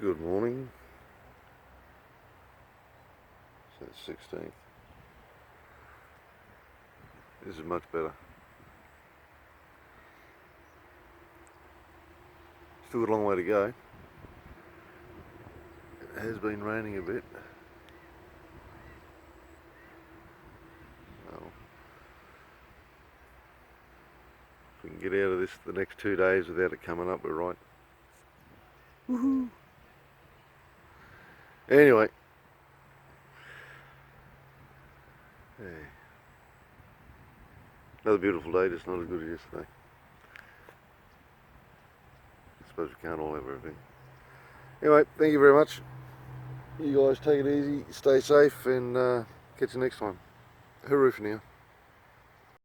Good morning. So it's 16th. This is much better. Still got a long way to go. It has been raining a bit. Well, if we can get out of this the next 2 days without it coming up, we're right. Woohoo! Anyway. Hey. Another beautiful day, just not as good as yesterday. I suppose we can't all have everything. Anyway, thank you very much. You guys take it easy, stay safe, and catch you next time. Hooroo for now.